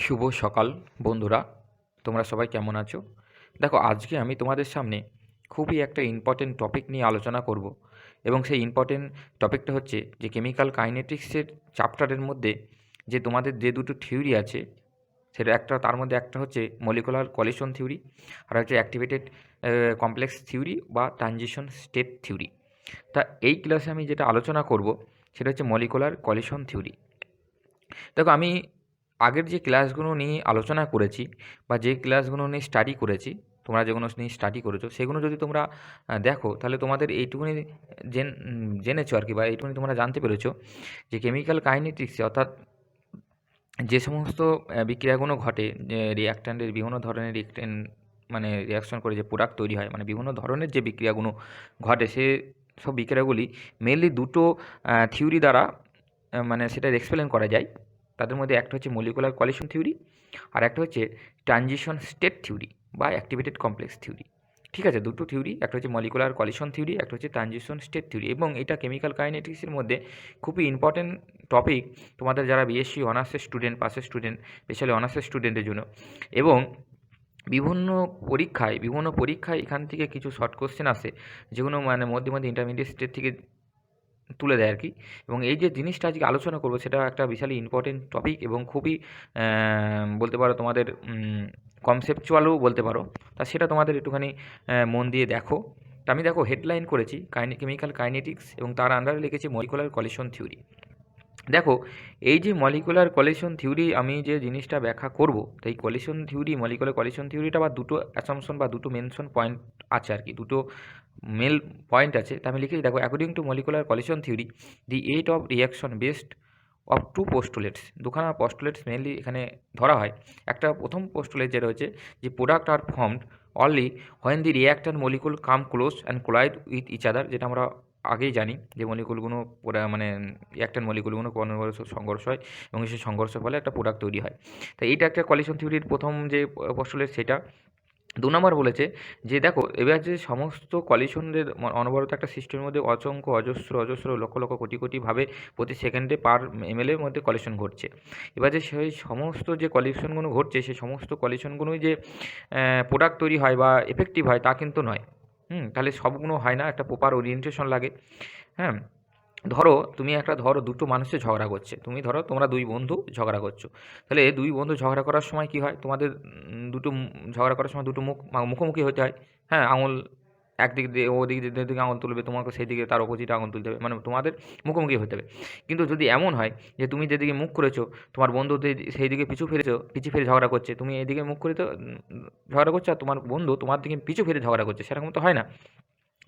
শুভ সকাল বন্ধুরা, তোমরা সবাই কেমন আছো? দেখো, আজকে আমি তোমাদের সামনে খুবই একটা ইম্পর্টেন্ট টপিক নিয়ে আলোচনা করব এবং সেই ইম্পর্টেন্ট টপিকটা হচ্ছে যে কেমিক্যাল কাইনেটিক্সের চ্যাপ্টারের মধ্যে যে তোমাদের যে দুটো থিওরি আছে, সেটা তার মধ্যে একটা হচ্ছে মলিকুলার কলিশন থিওরি, আর হচ্ছে অ্যাক্টিভেটেড কমপ্লেক্স থিওরি বা ট্রানজিশন স্টেট থিওরি। তা এই ক্লাসে আমি যেটা আলোচনা করব সেটা হচ্ছে মলিকুলার কলিশন থিওরি। দেখো, আমি আগের যে ক্লাসগুলো নিয়ে আলোচনা করেছি বা যে ক্লাসগুলো নিয়ে স্টাডি করেছি, তোমরা যেগুলো নিয়ে স্টাডি করেছো সেগুলো যদি তোমরা দেখো, তাহলে তোমাদের এইটুকুনি জেনেছো আর কি, বা এইটুকুনি তোমরা জানতে পেরেছো যে কেমিক্যাল কাইনেটিক্সে, অর্থাৎ যে সমস্ত বিক্রিয়াগুলো ঘটে, যে রিয়াক্ট্যান্টের বিভিন্ন ধরনের মানে রিয়াকশন করে যে প্রোডাক্ট তৈরি হয়, মানে বিভিন্ন ধরনের যে বিক্রিয়াগুলো ঘটে, সে সব বিক্রিয়াগুলি মেনলি দুটো থিওরি দ্বারা মানে সেটা এক্সপ্লেন করা যায়। তাদের মধ্যে একটা হচ্ছে মলিকুলার কলিশন থিওরি, আর একটা হচ্ছে ট্রানজিশন স্টেট থিওরি বা অ্যাক্টিভেটেড কমপ্লেক্স থিওরি। ঠিক আছে, দুটো থিওরি, একটা হচ্ছে মলিকুলার কলিশন থিওরি, একটা হচ্ছে ট্রানজিশন স্টেট থিওরি, এবং এটা কেমিক্যাল কাইনেটিক্সের মধ্যে খুবই ইম্পর্টেন্ট টপিক তোমাদের যারা বিএসসি অনার্সের স্টুডেন্ট, পাসের স্টুডেন্ট, স্পেশালি অনার্সের স্টুডেন্টের জন্য। এবং বিভিন্ন পরীক্ষায় এখান থেকে কিছু শর্ট কোশ্চেন আসে, যেগুলো মানে মধ্যে মধ্যে ইন্টারমিডিয়েট স্টেট থেকে তুলে দেয় আর কি। এবং এই যে জিনিসটা আজকে আলোচনা করবো, সেটা একটা বিশালই ইম্পর্টেন্ট টপিক এবং খুবই বলতে পারো তোমাদের কনসেপচুয়ালও বলতে পারো। তা সেটা তোমাদের একটুখানি মন দিয়ে দেখো। তা আমি দেখো হেডলাইন করেছি কেমিক্যাল কাইনেটিক্স, এবং তার আন্ডারে লিখেছি মলিকুলার কলিশন থিওরি। দেখো, এই যে মলিকুলার কলিশন থিওরি আমি যে জিনিসটা ব্যাখ্যা করব, তো এই কলিশন থিওরি, মলিকুলার কলিশন থিওরিটা বা দুটো অ্যাসাম্পশন বা দুটো মেনশন পয়েন্ট আছে আর কি, দুটো মেল পয়েন্ট আছে। তা আমি লিখেছি, দেখো, according to molecular collision theory the rate of reaction based of two postulates. দুখানা পোস্টুলেটস মেনলি এখানে ধরা হয়। একটা প্রথম পোস্টুলেট যেটা হচ্ছে যে product are formed only when the reactant molecule come close and collide with each other, যেটা আমরা আগেই জানি যে মলিকুলগুলো মানে রিয়াক্ট্যান্ট মলিকুলগুলো পরস্পর সংঘর্ষ হয় এবং সেই সংঘর্ষের ফলে একটা প্রোডাক্ট তৈরি হয়। তো এইটা একটা কলিশন থিওরির প্রথম যে পোস্টুলেট সেটা। ২ নম্বর বলেছে যে দেখো, এবার যে সমস্ত কলিশনের অনবরত একটা সিস্টেমের মধ্যে অসংখ্য অজস্র লক্ষ লক্ষ কোটি কোটিভাবে প্রতি সেকেন্ডে পার এমএলের মধ্যে কলিশন ঘটছে। এবার যে সেই সমস্ত যে কলিশনগুলো ঘটছে, সেই সমস্ত কলিশনগুলোই যে প্রোডাক্ট তৈরি হয় বা এফেক্টিভ হয় তা কিন্তু নয়। তাহলে সবগুলো হয় না, একটা প্রপার ওরিয়েন্টেশন লাগে। হ্যাঁ, ধরো দুটো মানুষের ঝগড়া করছে, তোমরা দুই বন্ধু ঝগড়া করছো। তাহলে দুই বন্ধু ঝগড়া করার সময় কি হয়, তোমাদের ঝগড়া করার সময় দুটো মুখোমুখি হতে হয়। হ্যাঁ, আঙুল একদিক দিয়ে ওদিক দিকে আঙুল তুলবে, তোমাকে সেই দিকে তার অপোজিটে আঙুল তুলতে হবে, মানে তোমাদের মুখোমুখি হতে হবে। কিন্তু যদি এমন হয় যে তুমি যেদিকে মুখ করেছো, তোমার বন্ধু সেই দিকে পিছু ফিরে ঝগড়া করছে, তুমি এইদিকে মুখ করে তো ঝগড়া করছো, আর তোমার বন্ধু তোমার দিকে পিছু ফিরে ঝগড়া করছে, সেরকম তো হয় না।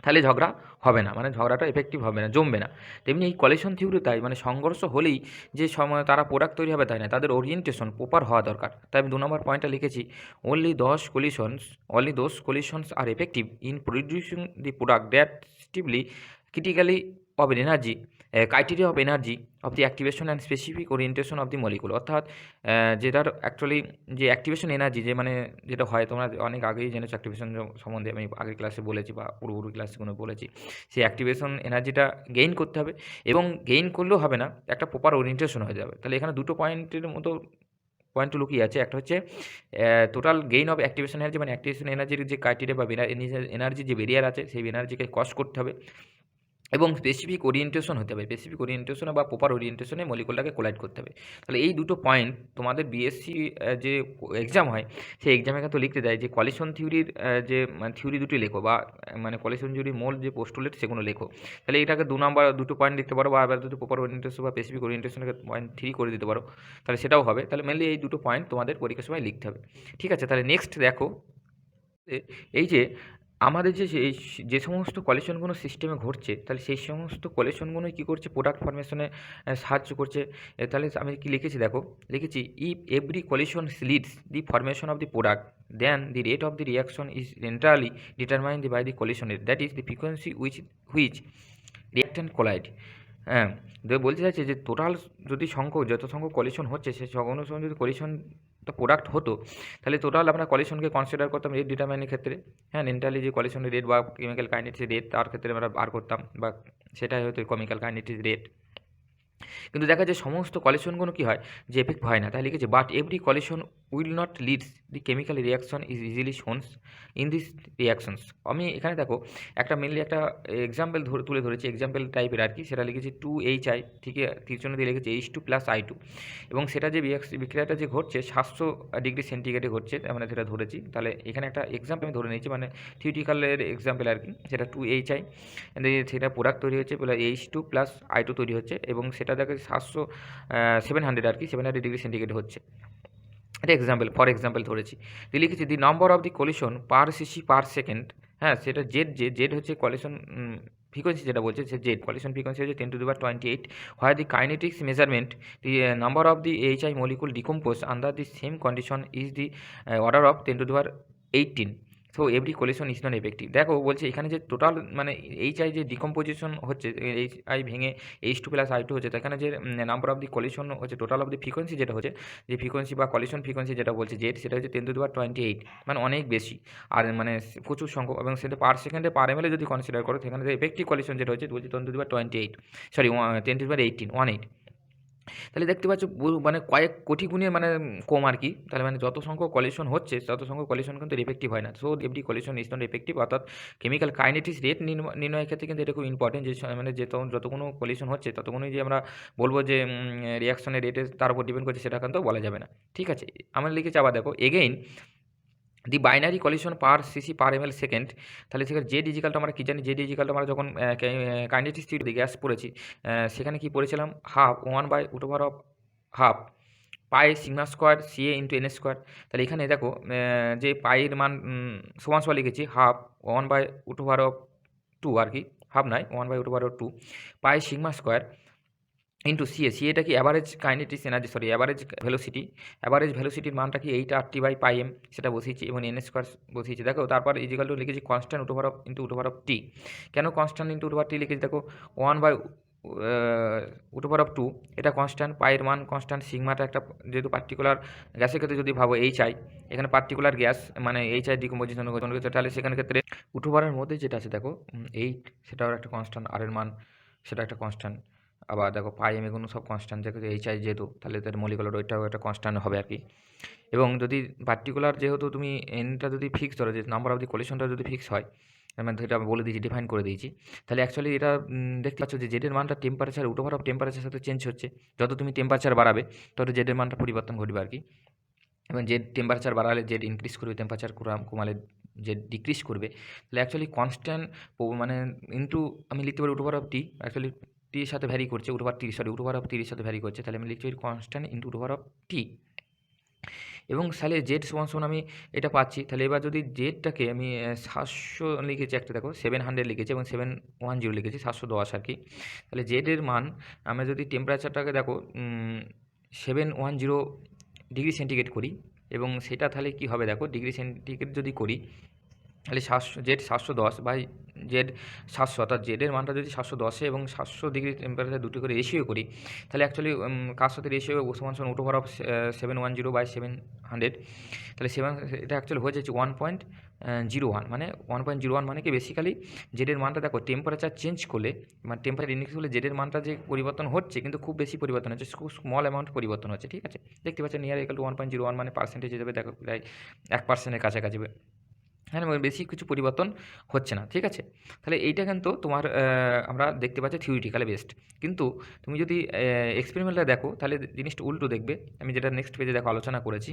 তাহলে ঝগড়া হবে না, মানে ঝগড়াটা এফেক্টিভ হবে না, জমবে না। তেমনি এই কলিশন থিওরি তাই, মানে সংঘর্ষ হলেই যে সময় তারা প্রোডাক্ট তৈরি হবে তাই না, তাদের ওরিয়েন্টেশন প্রপার হওয়া দরকার। তাই আমি ২ নম্বর পয়েন্টটা লিখেছি, only those collisions are effective in producing the product that strictly critically of energy criteria of energy of the activation and specific orientation of the molecule. অর্থাৎ যেটার অ্যাকচুয়ালি যে অ্যাক্টিভেশন এনার্জি, যে মানে যেটা হয়, তোমরা অনেক আগেই জেনেছো অ্যাক্টিভেশন সম্বন্ধে, আমি আগের ক্লাসে বলেছি বা পূর্ববর্তী ক্লাসগুলো বলেছি। সেই অ্যাক্টিভেশন এনার্জিটা গেইন করতে হবে, এবং গেইন করলেও হবে না, একটা প্রপার ওরিয়েন্টেশন হয়ে যাবে। তাহলে এখানে দুটো পয়েন্টের মতো পয়েন্ট লুকিয়ে আছে। একটা হচ্ছে total gain of activation energy, মানে অ্যাক্টিভেশন এনার্জির যে ক্রাইটেরিয়া বা এনার্জি যে বেরিয়ার আছে, সেই এনার্জিকে কস্ট করতে হবে, এবং স্পেসিফিক ওরিয়েন্টেশন হতে হবে। স্পেসিফিক ওরিয়েন্টেশনে বা প্রপার ওরিয়েন্টেশনে মলিকুলটাকে কোলাইড করতে হবে। তাহলে এই দুটো পয়েন্ট তোমাদের বিএসসি যে এক্সাম হয়, সেই এক্সামে কিন্তু লিখতে দেয় যে কলিশন থিওরির যে থিওরি দুটি লেখো, বা মানে কলিশন থিওরির মূল যে পোস্টুলেট সেগুলো লেখো। তাহলে এটাকে ২ নম্বর দুটো পয়েন্ট লিখতে পারো, বা আবার দুটো প্রপার ওরিয়েন্টেশন বা স্পেসিফিক ওরিয়েন্টেশনকে পয়েন্ট 3 করে দিতে পারো, তাহলে সেটাও হবে। তাহলে মেনলি এই দুটো পয়েন্ট তোমাদের পরীক্ষার সময় লিখতে হবে। ঠিক আছে, তাহলে নেক্সট দেখো, এই যে আমাদের যে সমস্ত কলিশনগুলো সিস্টেমে ঘটছে, তাহলে সেই সমস্ত কলিশনগুলোই কী করছে, প্রোডাক্ট ফর্মেশনে সাহায্য করছে। তাহলে আমি কি লিখেছি, দেখো, লিখেছি, if every collision leads the formation of the product, then the rate of the reaction is entirely determined by the collision rate, that is the frequency which reactant collide. হ্যাঁ, বলতে চাইছে যে টোটাল যদি যত সংখ্যক কলিশন হচ্ছে, সে অনুসরণ যদি কলিশনটা প্রোডাক্ট হতো, তাহলে টোটাল আমরা কলিশনকে কনসিডার করতাম রেট ডিটারমাইনের ক্ষেত্রে। হ্যাঁ, এন্টারলি যে কলিশনের রেট বা কেমিক্যাল কাইনেটিক্স রেট, তার ক্ষেত্রে আমরা বার করতাম, বা সেটাই হয়তো কেমিক্যাল কাইনেটিক্স রেট। কিন্তু দেখা যায় সমস্ত কলিশনগুলো কী হয় যে এফেক্ট হয় না। তাই লিখেছে but every collision will not leads the chemical reaction is easily shown in this reactions. আমি এখানে দেখো একটা মেনলি একটা এক্সাম্পল তুলে ধরেছি, এক্সাম্পল টাইপের আর কি। সেটা লিখেছি 2Hi, ঠিক আছে, তীরচিহ্ন দিয়ে লিখেছি H2 + I2, এবং সেটা যে বিক্রিয়াটা যে ঘটছে 700 ডিগ্রি সেন্টিগ্রেডে ঘটছে, মানে সেটা ধরেছি। তাহলে এখানে একটা এক্সাম্পল আমি ধরে নিয়েছি, মানে থিওরিটিক্যালের এক্সাম্পল আর কি। সেটা 2Hi, সেটা প্রোডাক্ট তৈরি হচ্ছে, H2 + I2 তৈরি হচ্ছে, এবং সেটা দেখে 700 আর কি 700 ডিগ্রি সেন্টিগ্রেড হচ্ছে। এটা এক্সাম্পল, ফর এক্সাম্পল ধরেছি। দিয়ে লিখেছি দি number of the collision per cc per second. হ্যাঁ, সেটা জেড হচ্ছে কলিশন ফ্রিকোয়েন্সি, যেটা বলছে সে জেড কলিশন ফ্রিকোয়েন্সি হচ্ছে 10⁻28, হয় the kinetics measurement the number of the Hi molecule decompose under the same condition is the order of 10⁻18। So every collision is non effective. দেখো বলছে এখানে যে টোটাল মানে Hi যে ডিকম্পোজিশন হচ্ছে, Hi ভেঙে H2 + I2 হচ্ছে, এখানে যে নাম্বার অফ দি কলিশন হচ্ছে, টোটাল অফ দি ফ্রিকোয়েন্সি যেটা হচ্ছে, যে ফ্রিকোয়েন্সি বা কলিশন ফ্রিকোয়েন্সি যেটা বলছে জেড, সেটা হচ্ছে 10⁻28, মানে অনেক বেশি। আর মানে প্রচুর সংখ্যক, এবং সেটা পার সেকেন্ডে পার ml যদি কনসিডার করো, সেখানে যে এফেক্টিভ কলিশন যেটা হচ্ছে বলছে 10⁻28, সরি 10⁻18। তাহলে দেখতে পাচ্ছ মানে কয়েক কোটি গুণে মানে কম আর কি। তাহলে মানে যত সংখ্যক কলিশন হচ্ছে তত সংখ্যক কলিশন কিন্তু এফেক্টিভ হয় না। So every collision is not effective, অর্থাৎ কেমিক্যাল কাইনেটিক্স রেট নির্ণয়ের ক্ষেত্রে কিন্তু এটা খুব ইম্পর্টেন্ট। যে মানে যে যতগুলো কলিশন হচ্ছে ততক্ষণই যে আমরা বলবো যে রিয়াকশনের রেটে তার উপর ডিপেন্ড করছে, সেটা কিন্তু বলা যাবে না। ঠিক আছে, আমরা লিখেছি আবার দেখো এগেইন দি বাইনারি কলিশন পার সিসি পার ml সেকেন্ড। তাহলে সেখানে জেড ইজিক্যালটা আমরা কী জানি, জেড ইজিক্যালটা আমরা যখন কাইনেটিক্স থিওরি গ্যাস পড়েছি, সেখানে কি পড়েছিলাম, হাফ 1/√½ পাই সিগমা স্কোয়ার CA × n²। তাহলে এখানে দেখো যে পাইয়ের মান সমান সমান লিখেছি হাফ 1/√2 আর কি, হাফ নয় 1/√2 পাই সিগমা স্কোয়ার ইন্টু সিএটা কি average kinetics energy, sorry average velocity. Average ভেলোসিটির মানটা কি 8RT/πm, সেটা বসিয়েছি, এবং n² বসিয়েছি। দেখো তারপর ইজিক্যাল টু লিখেছি কনস্ট্যান্ট √T। কেন কনস্ট্যান্ট √T লিখেছি, দেখো 1/√2 এটা কনস্ট্যান্ট, পায়ের মান কনস্ট্যান্ট, সিগমাটা একটা যেহেতু পার্টিকুলার গ্যাসের ক্ষেত্রে যদি ভাবো Hi, এখানে পার্টিকুলার গ্যাস মানে Hi ডিকম্পোজিশন করছে, তাহলে সেখানে ক্ষেত্রে √এর মধ্যে যেটা আছে দেখো 8, সেটাও একটা কনস্ট্যান্ট, আর এর মান সেটা একটা কনস্ট্যান্ট। আবার দেখো পাই এগুলো সব কনস্ট্যান্ট, দেখো Hi যেহেতু, তাহলে তার মলিকুলার ওইটাও একটা কনস্ট্যান্ট হবে আর কি। এবং যদি পার্টিকুলার যেহেতু তুমি এনটা যদি ফিক্স ধরো, যে নাম্বার অফ দি কলিশনটা যদি ফিক্স হয়, মানে এটা আমি বলে দিয়েছি, ডিফাইন করে দিয়েছি, তাহলে অ্যাকচুয়ালি এটা দেখতে পাচ্ছ যে জেডের মানটা টেম্পারেচার টেম্পারেচার সাথে চেঞ্জ হচ্ছে। যত তুমি টেম্পারেচার বাড়াবে তত জেডের মানটা পরিবর্তন ঘটবে আর কি। এবং জেড টেম্পারেচার বাড়ালে জেড ইনক্রিজ করবে, টেম্পারেচার কমালে জেড ডিক্রিজ করবে। তাহলে অ্যাকচুয়ালি কনস্ট্যান্ট মানে ইন্টু আমি লিখতে পারি √T, অ্যাকচুয়ালি টির সাথে ভ্যারি করছে, √3 সাথে ভ্যারি করছে, তাহলে আমি লিখতে পারি কনস্ট্যান্ট ইন্টু √T। এবং সালে জেড সমান সমান আমি এটা পাচ্ছি। তাহলে এবার যদি জেডটাকে আমি 700 লিখেছি, একটা দেখো 700 লিখেছি, এবং 710 লিখেছি, 710 আর কি। তাহলে জেডের মান আমরা যদি টেম্পারেচারটাকে দেখো 710 ডিগ্রি সেন্টিগ্রেড করি, এবং সেটা তাহলে কী হবে দেখো, ডিগ্রি সেন্টিগ্রেড যদি করি, তাহলে জেড 710 বাই জেড 700, অর্থাৎ জেডের মানটা যদি 710 এবং 700 ডিগ্রি টেম্পারেচার দুটো করে রেশিও করি, তাহলে অ্যাকচুয়ালি কার সাথে রেশিও সমান সমান √710/700। তাহলে এটা অ্যাকচুয়ালি হয়ে যাচ্ছে 1.01, মানে 1.01 মানে কি বেসিক্যালি জেডের মানটা দেখো টেম্পারেচার চেঞ্জ করলে, মানে টেম্পারেচার ইনক্রিজ হলে জেডের মানটা যে পরিবর্তন হচ্ছে, কিন্তু খুব বেশি পরিবর্তন হচ্ছে, খুব স্মল অ্যামাউন্ট পরিবর্তন হচ্ছে। ঠিক আছে, দেখতে পাচ্ছেন নিয়ার ইকুয়াল টু 1.01, মানে পার্সেন্টেজ হিসেবে দেখো প্রায় 1%-এর কাছাকাছি। হ্যাঁ, বেশি কিছু পরিবর্তন হচ্ছে না। ঠিক আছে, তাহলে এইটা কিন্তু তোমার আমরা দেখতে পাচ্ছি থিওরিটিক্যালি বেসড। কিন্তু তুমি যদি এক্সপেরিমেন্টটা দেখো, তাহলে জিনিসটা উল্টো দেখবে। আমি যেটা নেক্সট পেজে দেখো আলোচনা করেছি,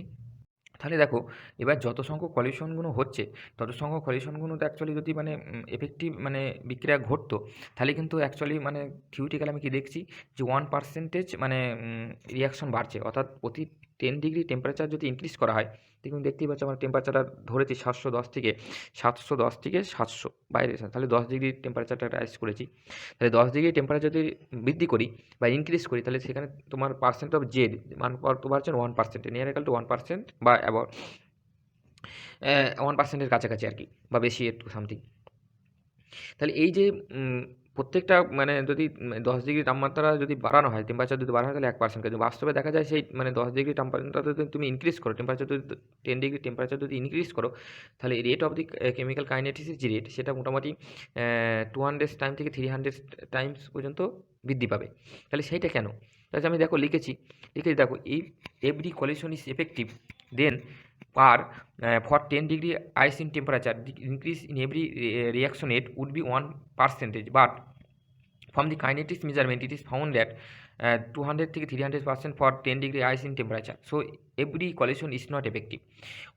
তাহলে দেখো এবার যত সংখ্যক কলিশনগুলো হচ্ছে, তত সংখ্যক কলিশনগুলোতে অ্যাকচুয়ালি যদি মানে এফেক্টিভ মানে বিক্রিয়া ঘটতো, তাহলে কিন্তু অ্যাকচুয়ালি মানে থিওরিটিক্যালি আমি কি দেখছি যে 1% মানে রিয়াকশন বাড়ছে, অর্থাৎ প্রতি 10 ডিগ্রি টেম্পারেচার যদি ইনক্রিজ করা হয়, দেখুন দেখতেই পাচ্ছি আমার টেম্পারেচারটা ধরেছি 710 থেকে 700 বাইরে, তাহলে 10 ডিগ্রি টেম্পারেচারটা রাইজ করেছি। তাহলে 10 ডিগ্রি টেম্পারেচার যদি বৃদ্ধি করি বা ইনক্রিজ করি, তাহলে সেখানে তোমার পার্সেন্ট অফ জেড মান কত বাড়ছে, 1%, নিয়ার ইকুয়াল টু 1% বা অ্যাবাউট 1%-এর কাছাকাছি আর কি, বা বেশি একটু সামথিং। তাহলে এই যে প্রত্যেকটা মানে যদি 10 ডিগ্রি তাপমাত্রা যদি বাড়ানো হয়, টেম্পারেচার যদি বাড়ানো হয়, তাহলে 1%, কিন্তু বাস্তবে দেখা যায় সেই মানে 10 ডিগ্রি তাপমাত্রা যদি তুমি ইনক্রিজ করো, টেম্পারেচার যদি 10 ডিগ্রি টেম্পারেচার যদি ইনক্রিজ করো, তাহলে রেট অফ দি কেমিক্যাল কাইনেটিক্সের যে রেট, সেটা মোটামুটি 200 টাইম থেকে 300 টাইমস পর্যন্ত বৃদ্ধি পাবে। তাহলে সেইটা কেন? তাহলে আমি দেখো লিখেছি দেখো if every collision is effective then for 10 degree rise in temperature the increase in every reaction rate would be 1%, but from the kinetics measurement it is found that 200 থেকে 300% for 10 degree rise in temperature, so every collision is not effective।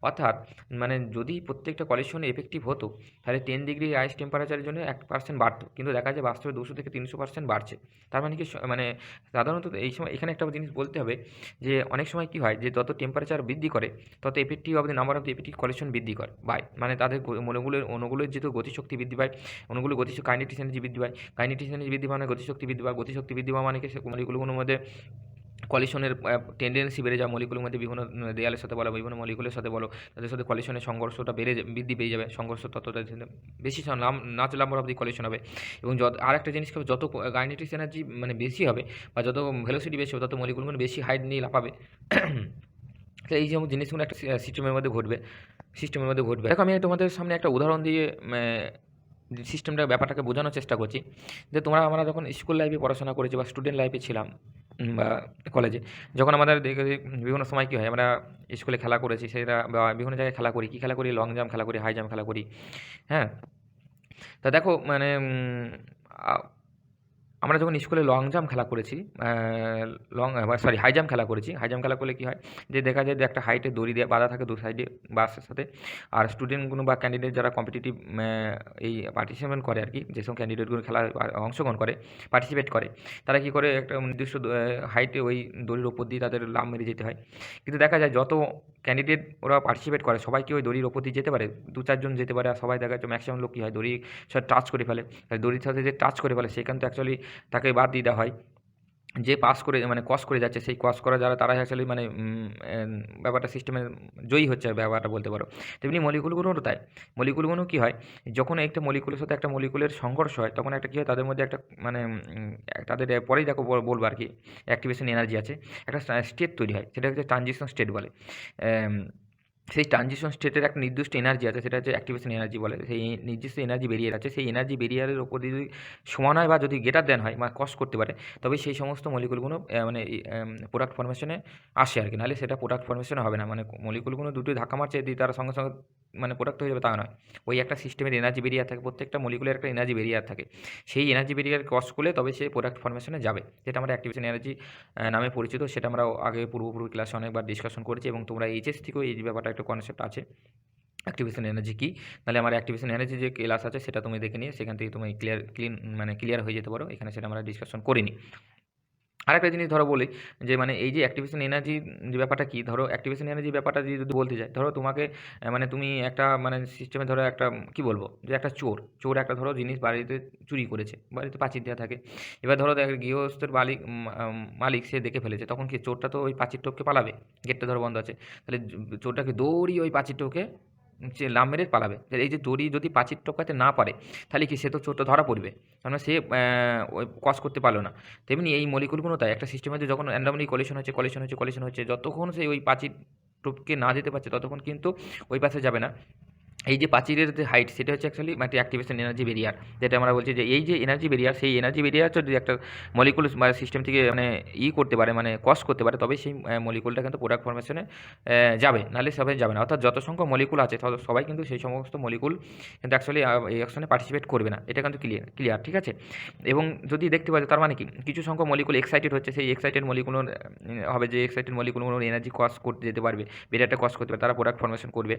অর্থাৎ মানে যদি প্রত্যেকটা কলিশনে effective হতো তাহলে 10 degree rise টেম্পারেচারের জন্য 1% বাড়তো, কিন্তু দেখা যায় বাস্তবে 200 থেকে 300% বাড়ছে। তার মানে কি মানে সাধারণত এই সময় এখানে একটা জিনিস বলতে হবে যে অনেক সময় কি হয় যে যত টেম্পারেচার বৃদ্ধি করে তত effective of the number of the effective collision বৃদ্ধি করে বাই, মানে তাদের অণুগুলোর যেহেতু গতিশক্তি বৃদ্ধি পায়, অণুগুলোর কাইনেটিক এনার্জি বৃদ্ধি পায়, কাইনেটিক এনার্জি বৃদ্ধি পায় মানে গতিশক্তি বৃদ্ধি পায়, গতিশক্তি বৃদ্ধি পাওয়া মানে কি মলিকুলগুলোর মধ্যে কলিশনের টেন্ডেন্সি বেড়ে যায়, মলিকুলের মধ্যে বিভিন্ন দেয়ালের সাথে বলো, বিভিন্ন মলিকুলের সাথে বলো, তাদের সাথে কলিশনের সংঘর্ষটা বৃদ্ধি পেয়ে যাবে, সংঘর্ষ ততটা বেশি নাম্বার অফ দি কলিশন হবে। এবং আরেকটা জিনিস হবে, যত কাইনেটিক এনার্জি মানে বেশি হবে বা যত ভেলোসিটি বেশি হবে তত মলিকুলগুলো বেশি হাইট নিয়ে লাফাবে। তো এই যেমন জিনিসগুলো একটা সিস্টেমের মধ্যে ঘটবে। দেখো আমি তোমাদের সামনে একটা উদাহরণ দিয়ে সিস্টেমটা ব্যাপারটাকে বোঝানোর চেষ্টা করছি যে আমরা যখন স্কুল লাইফে পড়াশোনা করেছি বা স্টুডেন্ট লাইফে ছিলাম বা কলেজে, যখন আমাদের বিভিন্ন সময় কী হয়, আমরা স্কুলে খেলা করেছি সেটা বা বিভিন্ন জায়গায় খেলা করি, কী খেলা করি, লং জাম্প খেলা করি, হাই জাম্প খেলা করি। হ্যাঁ, তা দেখো মানে আমরা যখন স্কুলে লং জাম্প খেলা করেছি, হাই জাম্প খেলা করেছি, হাই জাম্প খেলা করলে কী হয় যে দেখা যায় যে একটা হাইটে দড়ি দিয়ে বাঁধা থাকে দু সাইডে বাসের সাথে, আর স্টুডেন্টগুলো বা ক্যান্ডিডেট যারা কম্পিটিটিভ এই পার্টিসিপেট করে আর কি, যেসব ক্যান্ডিডেটগুলো খেলায় অংশগ্রহণ করে, পার্টিসিপেট করে, তারা কী করে একটা নির্দিষ্ট হাইটে ওই দড়ির ওপর দিয়ে তাদের লাফ মেরে যেতে হয়। কিন্তু দেখা যায় যত ক্যান্ডিডেট ওরা পার্টিসিপেট করে সবাই কি ওই দড়ির ওপর দিয়ে যেতে পারে? 2-4 জন যেতে পারে, আর সবাই দেখা যাচ্ছে ম্যাক্সিমাম লোক কী হয় দড়ির সাথে টাচ করে ফেলে। দড়ির সাথে যে টাচ করে ফেলে সেখান তো অ্যাকচুয়ালি তাকে বাদ দিয়ে দেওয়া হয়। যে পাস করে মানে ক্রস করে যাচ্ছে সেই ক্রস করা যারা তারাই অ্যাকচুয়ালি মানে ব্যাপারটা সিস্টেমে জয়ী হচ্ছে ব্যাপারটা বলতে পারো। তেমনি মলিকুলগুলোরও তাই। মলিকুলগুলো কী হয়, যখন একটা মলিকুলের সাথে একটা মলিকুলের সংঘর্ষ হয় তখন একটা কী হয় তাদের মধ্যে একটা মানে তাদের পরেই দেখো বলবো আর কি, অ্যাক্টিভেশন এনার্জি আছে, একটা স্টেট তৈরি হয়, সেটা হচ্ছে ট্রানজিশন স্টেট বলে। সেই ট্রানজিশন স্টেটের একটা নির্দিষ্ট এনার্জি আছে, সেটা হচ্ছে অ্যাক্টিভেশন এনার্জি বলে। সেই নির্দিষ্ট এনার্জি বেরিয়ার আছে, সেই এনার্জি বেরিয়ারের ওপর যদি সমান হয় বা যদি গ্রেটার দেন হয় বা ক্রস করতে পারে তবে সেই সমস্ত মলিকুলগুলো মানে প্রোডাক্ট ফর্মেশনে আসে আর কি, নাহলে সেটা প্রোডাক্ট ফর্মেশনে হবে না। মানে মলিকুলগুলো দুটোই ধাক্কা মারছে দিয়ে তার সঙ্গে সঙ্গে মানে প্রোডাক্ট হয়ে যাবে তা নয়। ওই একটা সিস্টেমের এনার্জি বেরিয়ার থাকে, প্রত্যেকটা মলিকুলের একটা এনার্জি বেরিয়ার থাকে, সেই এনার্জি বেরিয়ার ক্রস করলে তবে সে প্রোডাক্ট ফর্মেশনে যাবে, যেটা আমরা অ্যাক্টিভেশন এনার্জি নামে পরিচিত। সেটা আমরা আগে পূর্বপূর্ব ক্লাসে অনেকবার ডিসকাশন করেছি এবং তোমরা এইচএস থেকেও এই ব্যাপারটা একটা কনসেপ্ট আছে অ্যাক্টিভেশন এনার্জি কী। নাহলে আমার অ্যাক্টিভেশন এনার্জি যে ক্লাস আছে সেটা তুমি দেখে নিয়ে সেখান থেকে তুমি ক্লিয়ার হয়ে যেতে পারো, এখানে সেটা আমরা ডিসকাশন করিনি। আরেকটা জিনিস ধরো বলি যে মানে এই যে অ্যাক্টিভেশন এনার্জি যে ব্যাপারটা কী, ধরো অ্যাক্টিভেশন এনার্জি ব্যাপারটা যদি বলতে যাই, ধরো তোমাকে মানে তুমি একটা মানে সিস্টেমে ধরো একটা কী বলবো যে একটা চোর একটা ধরো জিনিস বাড়িতে চুরি করেছে, বাড়িতে পাঁচির দেওয়া থাকে, এবার ধরো গৃহস্থের মালিক সে দেখে ফেলেছে, তখন কি চোরটা তো ওই পাঁচির টপকে পালাবে, গেটটা ধরো বন্ধ আছে, তাহলে চোরটাকে দৌড়িয়ে ওই পাঁচির টপকে সে লাফ মেরে পালাবে। এই যে দড়ি যদি পাঁচির টপকাতে না পারে তাহলে কি সে তো চোরটা ধরা পড়বে, কারণ সে ওই ক্রস করতে পারলো না। তেমনি এই মলিকুলগুলো তাই, একটা সিস্টেমে যখন র্যান্ডমলি কলিশন হচ্ছে যতক্ষণ সে ওই পাঁচির টপকে না যেতে পারছে ততক্ষণ কিন্তু ওই পাশে যাবে না। এই যে প্রাচীরের যে হাইট সেটা হচ্ছে অ্যাকচুয়ালি মানে অ্যাক্টিভেশন এনার্জি বেরিয়ার, যেটা আমরা বলছি যে এই যে এনার্জি বেরিয়ার, সেই এনার্জি বেরিয়ার যদি একটা মলিকুল মানে সিস্টেম থেকে মানে করতে পারে মানে ক্রস করতে পারে তবে সেই মলিকুলটা কিন্তু প্রোডাক্ট ফর্মেশনে যাবে, নাহলে সবাই যাবে না। অর্থাৎ যত সংখ্যক মলিকুল আছে সবাই কিন্তু সেই সমস্ত মলিকুল কিন্তু অ্যাকচুয়ালি এই অ্যাকশনে পার্টিসিপেট করবে না, এটা কিন্তু ক্লিয়ার ঠিক আছে। এবং যদি দেখতে পাচ্ছ তার মানে কি কিছু সংখ্যক মলিকুল এক্সাইটেড হচ্ছে, সেই এক্সাইটেড মলিকুলোর হবে যে এক্সাইটেড মলিকুলগুলোর এনার্জি ক্রস করতে যেতে পারবে, বেরিয়ারটা ক্রস করতে পারবে, তারা প্রোডাক্ট ফর্মেশন করবে।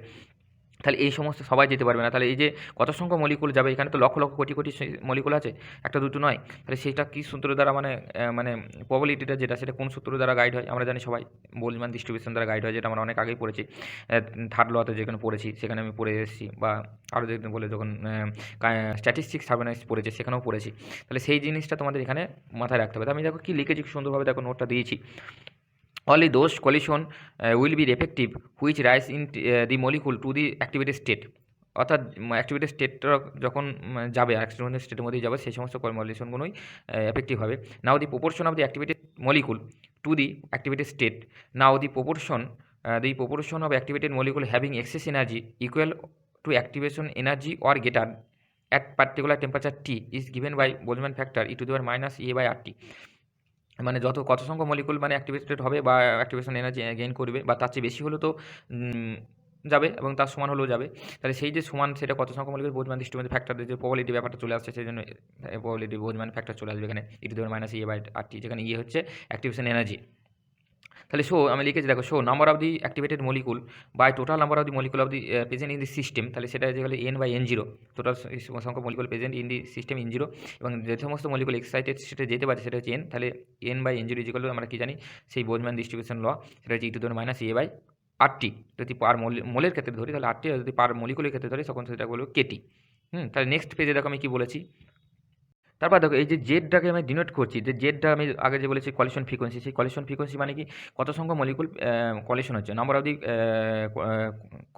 তাহলে এই সমস্ত সবাই যেতে পারবে না, তাহলে এই যে কত সংখ্যক মলিকুল যাবে, এখানে তো লক্ষ লক্ষ কোটি কোটি মলিকুল আছে, একটা দুটো নয়, তাহলে সেটা কী সূত্র দ্বারা মানে প্রবাবিলিটিটা যেটা সেটা কোন সূত্র দ্বারা গাইড হয় আমরা জানি সবাই, বোলজম্যান ডিস্ট্রিবিউশন দ্বারা গাইড হয়, যেটা আমরা অনেক আগেই পড়েছি, থার্ড লতে যেখানে পড়েছি সেখানে আমি পড়ে এসেছি, বা আরও যেখানে বলে যখন স্ট্যাটিস্টিক্স সার্ভেনাইজ পড়েছি সেখানেও পড়েছি। তাহলে সেই জিনিসটা তোমাদের এখানে মাথায় রাখতে হবে। আমি দেখো কি লিখেছি সুন্দরভাবে, দেখো নোটটা দিয়েছি। Only those collision will be effective which rise in the molecule to the activated state, অর্থাৎ অ্যাক্টিভেটেড স্টেটটা যখন যাবে অ্যাক্টিভেটেড স্টেটের মধ্যেই যাবে সেই সমস্ত মলিকুলগুলোই এফেক্টিভ হবে। Now the proportion of the activated molecule to the activated state, now the proportion of activated molecule having excess energy equal to activation energy or greater at particular temperature T is given by Boltzmann factor e to the power minus A by R T. মানে কত সংখ্যক molecule মানে activated হবে বা activation energy gain করবে, বা তার চেয়ে বেশি হলে তো উম, যাবে, এবং তার সমান হলেও যাবে। তাহলে সেই যে সমান, সেটা কত সংখ্যক মলিকুল বোলজম্যান ডিস্ট্রিবিউশন ফ্যাক্টরের যে প্রবাবিলিটি ব্যাপারটা চলে আসছে, সেই জন্য প্রবাবিলিটি বোলজম্যান ফ্যাক্টর চলে আসবে এখানে e to the power minus A by R T, যেখানে ইয়ে হচ্ছে অ্যাক্টিভেশন এনার্জি। তাহলে আমি লিখেছি দেখো, number of the activated molecule by total number of the molecule of the present in the system. তাহলে সেটা যে হলো N by N zero, total সংখ্যক মলিকুল present in the system in zero, এবং যে সমস্ত মলিকুল এক্সাইটেড সেটা যেতে পারে সেটা হচ্ছে এন। তাহলে N by N zero equal to আমরা কি জানি, সেই বোলজম্যান ডিস্ট্রিবিউশন ল, সেটা হচ্ছে e to the power minus A by R T. যদি পার মোলের ক্ষেত্রে ধরি তাহলে আর টি, যদি পার মলিকুলের ক্ষেত্রে ধরি তখন সেটা বলবো কেটি। তাহলে নেক্সট পেজে দেখো আমি কি বলেছি। তারপর দেখো এই যে জেডটাকে আমি ডিনোট করছি, যে জেডটা আমি আগে যে বলেছি কলিশন ফ্রিকোয়েন্সি, সেই কলিশন ফ্রিকোয়েন্সি মানে কি, কত সংখ্যক মলিকুল কলিশন হচ্ছে, number of the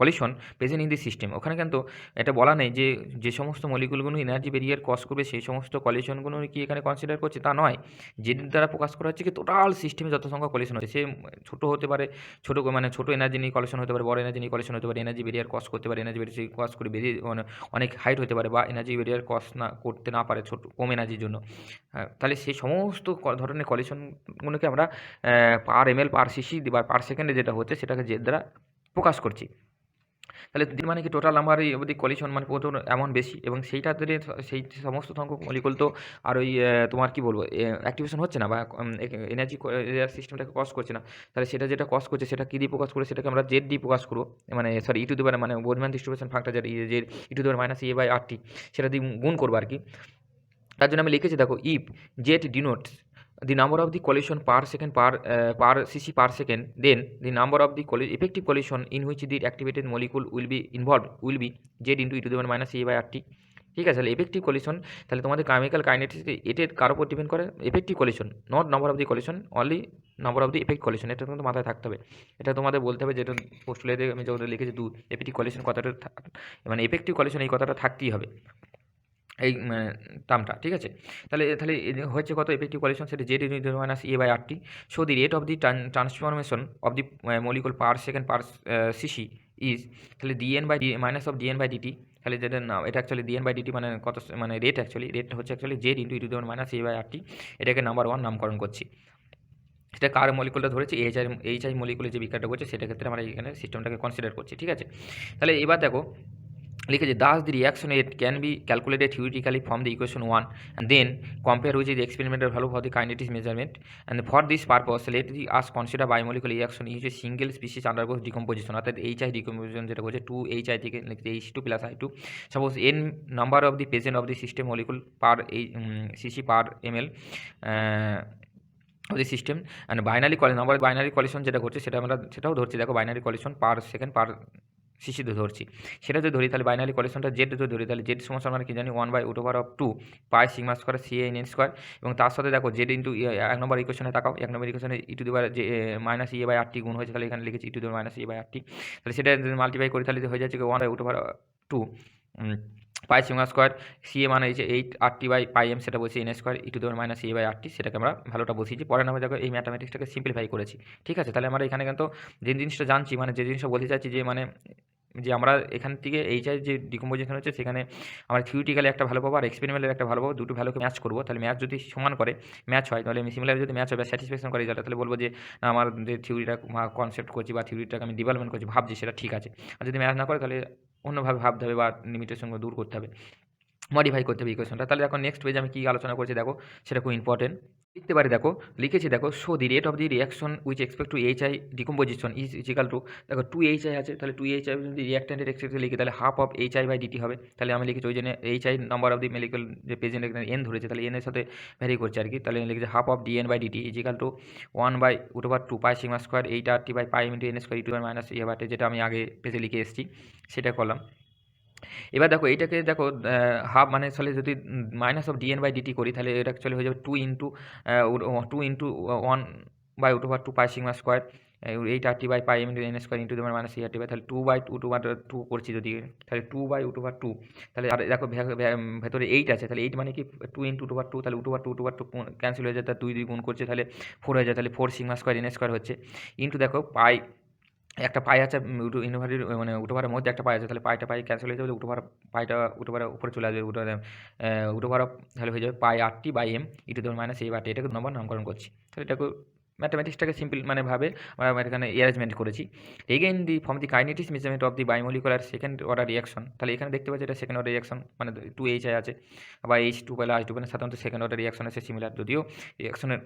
collision present in the system. ওখানে কিন্তু এটা বলা নেই যে যে সমস্ত মলিকুলগুলো এনার্জি ব্যারিয়ার ক্রস করবে সেই সমস্ত কলিশনগুলো কি এখানে কনসিডার করছে, তা নয়। জেড দ্বারা প্রকাশ করা হচ্ছে কি টোটাল সিস্টেমে যত সংখ্যক কলিশন হচ্ছে, সে ছোটো হতে পারে, মানে ছোটো এনার্জি নিয়ে কলিশন হতে পারে, বড় এনার্জি নিয়ে কলিশন হতে পারে, এনার্জি ব্যারিয়ার ক্রস করতে পারে, এনার্জি ব্যারিয়ার ক্রস করে বেরিয়ে মানে অনেক হাইট হতে পারে, বা এনার্জি ব্যারিয়ার ক্রস না করতে না পারে ছোটো কম এনার্জির জন্য। হ্যাঁ, তাহলে সেই সমস্ত ধরনের কলিশনগুলোকে আমরা পার এমএল পার সিসি বা পার সেকেন্ডে যেটা হচ্ছে সেটাকে জেড দ্বারা প্রকাশ করছি। তাহলে দিন মানে কি টোটাল নাম্বার অবধি কলিশন মানে প্রচুর এমন বেশি, এবং সেইটা ধরে সেই সমস্ত সংখ্যক মলিকুল তো আর ওই তোমার কি বলবো অ্যাক্টিভেশন হচ্ছে না, বা এনার্জি সিস্টেমটাকে কস করছে না। তাহলে সেটা যেটা কস করছে সেটা কী দিয়ে প্রকাশ করবো, সেটাকে আমরা জেড দিয়ে প্রকাশ করবো, মানে সরি ই টু দি পাওয়ার মানে বোলজম্যান ডিস্ট্রিবিউশন ফ্যাক্টর যেটা যে e to the power minus A by R T, সেটা দিয়ে গুণ করবো আর কি। তার জন্য আমি লিখেছি দেখো, if Z denotes the number of the collision per second per cc per second, then the number of the effective collision in which the activated molecule will be involved will be z into e to the power minus a by rt। ঠিক আছে, তাহলে effective collision, তাহলে তোমাদের chemical kinetics এটার কার উপর depend করে, effective collision, not number of the collision, only number of the effect collision. এটা কিন্তু মাথায় থাকতে হবে, এটা তোমাদের বলতে হবে, যেটা পোস্টুলেটে আমি যেটা লিখেছি এফেক্টিভ কলিশন কথাটা, মানে এফেক্টিভ কলিশন এই কথাটা থাকতেই হবে, এই টার্মটা। ঠিক আছে, তাহলে তাহলে হচ্ছে কত এফেক্টিভ কলিশন, সেটা Z minus A by R T. So the rate of the transformation of the molecule per second per cc is, তাহলে DN by minus of DNA by DT. তাহলে যেটা না, এটা অ্যাকচুয়ালি ডিএন বাই ডিটি মানে কত, মানে rate হচ্ছে actually Z into e to the power minus A by R T. এটাকে নাম্বার 1 নামকরণ করছি। সেটা কার মলিকুলটা ধরেছি, এইচআই মলিকুলের যে বিক্রিয়াটা করছে সেটা ক্ষেত্রে আমরা এখানে সিস্টেমটাকে কনসিডার করছি। ঠিক আছে, তাহলে এবার দেখো লিখেছে, thus the reaction rate can be calculated theoretically from the equation 1 and then compare with the experimental value for the kinetics measurement, and for this purpose let the us consider bimolecular reaction in which a single species undergoes decomposition, অর্থাৎ HI decomposition যেটা করছে 2HI থেকে লিখছে H2 plus I2, suppose n number of the present of the system molecule per cc per ML of the system, and binary collision যেটা ঘটছে সেটাও ধরছি। দেখো binary collision per second per সিসিতে ধরছি, সেটা যদি ধরি তাহলে বাইনারি কলিশনটা জেড যদি ধরি, তাহলে জেড সমস্যা মানে কি জানি 1/√2 pi sigma square CA N square, এবং তার সাথে দেখো জেড ইন্টু 1 নম্বর ইকুয়েশনে তাকাও, 1 নম্বর ইকুয়েশনে ই টু দি পাওয়ার যে মাইনাস এ বাই আর টি গুণ হয়েছে, তাহলে এখানে লিখেছি e to the power minus A by R T. তাহলে সেটা যদি মাল্টিপ্লাই করি তাহলে হয়ে যাচ্ছে 1/√2 পাই সিগমা স্কোয়ার সিএ মানে হচ্ছে 8 R T by pi M, সেটা বলছি N square e to the power minus A by R T, সেটাকে আমরা ভালোটা বসিয়েছি। পরে নামে দেখো এই ম্যাথামেটিক্সটাকে সিম্পলিফাই করেছি। ঠিক আছে, তাহলে আমরা এখানে কিন্তু যে জিনিসটা জানছি, মানে যে জিনিসটা বলতে চাচ্ছি, যে মানে যে আমরা এখান থেকে এইচআই যে ডিকম্পোজিশন হচ্ছে সেখানে আমরা থিওরিটিক্যালি একটা ভালো পাবো আর এক্সপেরিমেন্টালি একটা ভালো পাবো, দুটো ভ্যালুকে ম্যাচ করবো। তাহলে ম্যাচ যদি সমান করে, ম্যাচ হয়, তাহলে আমি সিমিলার যদি ম্যাচ হয় বা স্যাটিসফ্যাকশন করে রেজাল্ট, তাহলে বলবো যে না, আমার যে থিওরিটা কনসেপ্ট করছি বা থিওরিটাকে আমি ডেভেলপমেন্ট করছি ভাবছি সেটা ঠিক আছে। আর যদি ম্যাচ না করে তাহলে অন্যভাবে ভাবতে হবে বা লিমিটেশনগুলো দূর করতে হবে, মডিফাই করতে হবে ইকুয়েশনটা। তাহলে এখন নেক্সট পেজে আমি কী আলোচনা করছি দেখো, সেটা খুব ইম্পর্টেন্ট। লিখতে পারি দেখো, লিখেছি দেখো, so the rate of the reaction which expect to HI decomposition is equal to, দেখো 2HI আছে, তাহলে 2HI যদি রিয়াক্ট্যান্টের এক্সপেক্টে লিখি তাহলে half of HI by dt হবে। তাহলে আমি লিখেছি ওই জন্য HI number of the molecule যে প্রেজেন্ট এখানে এন ধরেছে, তাহলে এনের সাথে ভ্যারি করছে আর কি। তাহলে লিখেছি half of DNA by DT equal to 1/√2 pi sigma square 8 R T by pi into N square e to minus A by T, যেটা আমি আগে পেজে লিখে এসেছি সেটা করলাম। এবার দেখো এইটাকে দেখো হাফ মানে তাহলে যদি minus of DNA by dt করি, তাহলে এটা অ্যাকচুয়ালি হয়ে যাবে 2 into 1/2 pi sigma square 8 R T by pi into N square into দেওয়ার মাইনাস আর টি বাই, তাহলে 2/2 করছি যদি, তাহলে 2/2, তাহলে আর দেখো ভেতরে 8 আছে, তাহলে 8 মানে কি 2 × 2/2, তাহলে 2/2 ক্যান্সেল হয়ে যায়, তাহলে 2 গুণ করছে তাহলে 4 হয়ে যায়, তাহলে 4 সিগমা স্কোয়ার এন স্কোয়ার হচ্ছে, ইন্টু দেখো পাই একটা পাই আছে ইউনিভার্সিটির মানে উটোভারের মধ্যে একটা পাই আছে, তাহলে পাইটা পাই ক্যান্সেল হয়ে যাবে, উটোভার পাইটা উটোভারের উপরে চলে আসবে, উটোভার তাহলে হয়ে যাবে pi RT by M e to the power minus A by T, এটাকে 2 নম্বর নামকরণ করছি। তাহলে এটাকে ম্যাথমেটিক্সটাকে সিম্পল মানে ভাবে আমরা এখানে অ্যারেঞ্জমেন্ট করেছি। Again the from the kinetics measurement of the bimolecular second order reaction, তাহলে এখানে দেখতে পাচ্ছি এটা সেকেন্ড অর্ডার রিয়াকশন, মানে 2H আছে বা H2 পেলে H2 পেলে সাধারণত সেকেন্ড অর্ডার রিয়াকশন আছে সিমিলার, যদিও রিয়াকশনের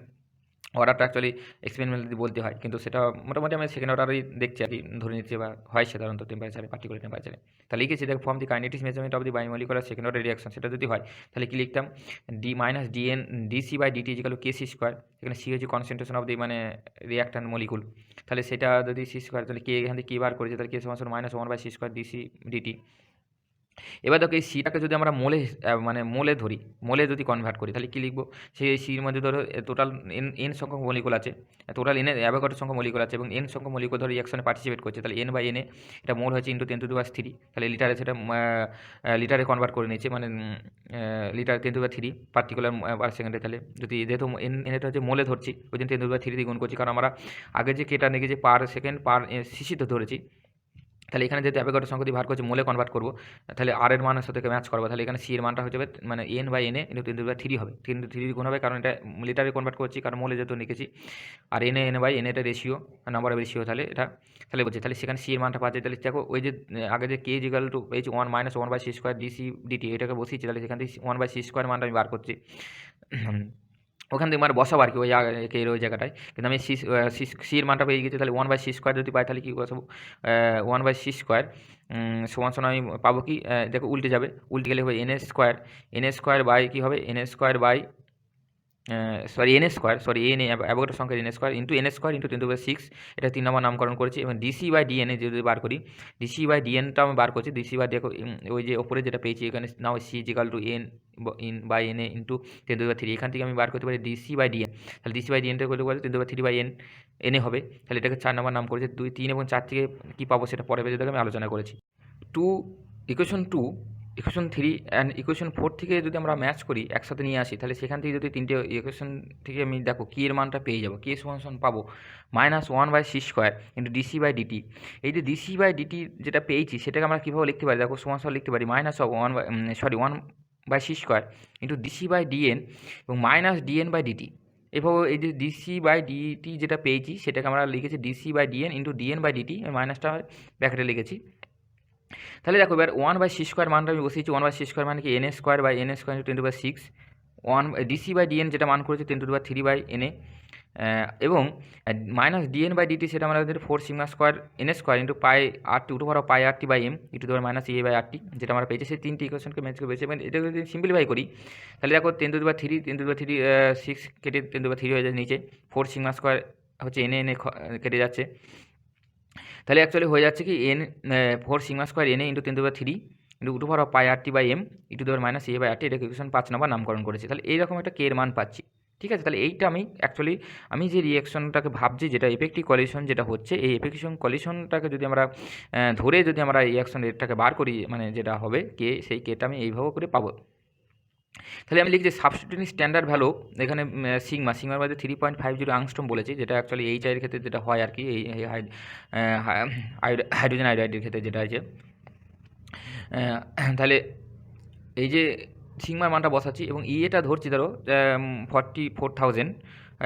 অর্ডারটা অ্যাকচুয়ালি এক্সপেরিমেন্টাল যদি বলতে হয়, কিন্তু সেটা মোটামুটি আমি সেকেন্ড অর্ডারই দেখছি আর কি, ধরে নিচ্ছি বা হয় সাধারণত টেম্পারেচারে, পার্টিকুলার টেম্পারেচারে। তাহলে লিখেছি দেখ from the kinetics measurement of the bimolecular second order reaction, সেটা যদি হয় তাহলে কি লিখতাম, d minus dn dc by DT equal to kc square, এখানে সি হচ্ছে কনসেন্ট্রেশন অফ দি মানে রিয়াক্ট্যান্ট মলিকুল, তাহলে সেটা যদি সি স্কোয়ার, তাহলে কে এখান থেকে কী বার করেছে, তাহলে কে সমান minus 1/c square DC DT. এবার দেখো এই সিটাকে যদি আমরা মোলে মানে মোলে ধরি, মোলে যদি কনভার্ট করি তাহলে কী লিখবো, সেই সির মধ্যে ধরো টোটাল এন সংখ্যক মলিকুল আছে, টোটাল এন অ্যাভোগাড্রো সংখ্যক মলিকুল আছে এবং এন সংখ্যক মলিকুল ধরো রিয়াকশনে পার্টিসিপেট করছে, তাহলে এন বাই এনে এটা মোল হচ্ছে ইন্টু 10⁻³ তাহলে লিটারে সেটা লিটারে কনভার্ট করে নিচ্ছে, মানে লিটার 10⁻³ পার্টিকুলার পার সেকেন্ডে। তাহলে যদি যেহেতু এটা হচ্ছে মোলে ধরছি ওই জন্য 10⁻³ দিয়ে গুণ করছি, কারণ আমরা আগে যে কেটা নিয়ে যে পার সেকেন্ড পার সিসিতে ধরেছি, তাহলে এখানে যেহেতু অ্যাভোগাড্রো সংখ্যা দিয়ে ভাগ করছে মোলে কনভার্ট করবো, তাহলে আর এর মানের সাথে ম্যাচ করবো, তাহলে এখানে সি এর মানটা হয়ে যাবে মানে এন বাই এনে ইন্টু 10⁻³ হবে, 10⁻³ গুণ হবে, কারণ এটা লিটারে কনভার্ট করছি, কারণ মোলে যেহেতু লিখেছি, আর এন বাই এন এটা রেশিও নাম্বার অফ রেশিও, তাহলে এটা তাহলে বলছি, তাহলে সেখানে সি এর মানটা পাচ্ছে, তাহলে দেখো ওই যে আগে যে কে ইজিক্যাল টু পেয়েছি 1 - 1/c স্কোয়ার ডিসি ডিটি, এটাকে বসিয়েছি, তাহলে সেখান থেকে 1/c স্কোয়ার মানটা আমি বার করছি, ওখান থেকে মানে বসাবো আর কি ওই এর ওই জায়গাটায়, কিন্তু আমি সির মানটা পেয়ে গেছি, তাহলে 1/c স্কোয়ার যদি পাই তাহলে কী বসাবো, 1/c স্কোয়ার সমান সমান আমি পাবো কি, দেখো উল্টে যাবে, উল্টে গেলে হবে এন স্কোয়ার বাই কী হবে, n square by n Avogadro সংখ্যা এন স্কোয়ার ইন্টু 10⁻6, এটা 3 নম্বর নামকরণ করেছি। এবং ডিসি বাই ডিএন যদি বার করি, ডিসি বাই ডিএনটা আমি বার করছি, ডিসি বাই দেখো ওই যে ওপরে যেটা পেয়েছি এখানে নাও C is equal to N by N into 10⁻3, এখান থেকে আমি বার করতে পারি ডিসি বাই ডিএন, তাহলে ডিসি বাই ডিএনটা করতে পারি 10⁻3 বাই এন এনে হবে, তাহলে এটাকে 4 নম্বর নাম করেছে। 2, 3 এবং 4 থেকে কী পাবো সেটা পরে পেজে আমি আলোচনা করেছি। ইকুয়েশন 2, ইকুয়েশন 3 অ্যান্ড ইকুয়েশন 4 থেকে যদি আমরা ম্যাচ করি একসাথে নিয়ে আসি, তাহলে সেখান থেকে যদি তিনটে ইকুয়েশন থেকে আমি দেখো কি এর মানটা পেয়ে যাবো, কে সমান পাবো -1/c square into dc by dt. এই যে ডিসি বাই ডিটি যেটা পেয়েছি সেটাকে আমরা কীভাবে লিখতে পারি, দেখো সমান লিখতে পারি -1/c square into dc by dn এবং মাইনাস ডিএন বাই ডিটি। এভাবে এই যে ডিসি বাই ডিটি যেটা পেয়েছি সেটাকে আমরা লিখেছি dc by dn into dn by dt, মাইনাসটা ব্র্যাকেটে লিখেছি। তাহলে দেখো এবার 1/c স্কোয়ার মানটা আমি বসিয়েছি, 1/c স্কোয়ার মানে কি n square by n square into 10⁻6, dc by dn যেটা মান করেছে 10⁻3 বাই এনে, এবং মাইনাস ডিএন বাই ডিটি সেটা আমাদের 4 sigma square N square into pi RT উঠে pi pi RT by M e to the power minus A by RT, যেটা আমরা পেয়েছি সেই তিনটি ইকুয়েশনকে ম্যাচ করে পেয়েছি। এবং এটা যদি সিম্পলিফাই করি তাহলে দেখো 10⁻3 6 কেটে 10⁻3 হয়ে যায় নিচে, 4 সিগমা স্কোয়ার হচ্ছে এনে এনে কেটে যাচ্ছে, তাহলে অ্যাকচুয়ালি হয়ে যাচ্ছে কি N 4 sigma square N into 10⁻3 into উঠে pi RT by M e to the power minus A by RT, এটা ইকুয়েশন 5 নম্বর নামকরণ করেছি। তাহলে এইরকম একটা কে এর মান পাচ্ছি, ঠিক আছে। তাহলে এইটা আমি অ্যাকচুয়ালি আমি যে রিয়াকশনটাকে ভাবছি যেটা এফেক্টিভ কলিশন যেটা হচ্ছে, এই এফেক্টিভ কলিশনটাকে যদি আমরা ধরে যদি আমরা রিয়াকশন রেটটাকে বার করি, মানে যেটা হবে কে, সেই কেটা আমি এইভাবে করে পাবো। তাহলে আমি লিখছি সাবস্টিটিউটিং স্ট্যান্ডার্ড ভ্যালু এখানে সিগমার মধ্যে 3.50 আংস্ট্রম বলেছি, যেটা অ্যাকচুয়ালি এইচ আইয়ের ক্ষেত্রে যেটা হয় আর কি, এই হাইড্রোজেন আয়োডাইডের ক্ষেত্রে যেটা আছে। তাহলে এই যে সিগমার মানটা বসাচ্ছি এবং এটা ধরছি ধরো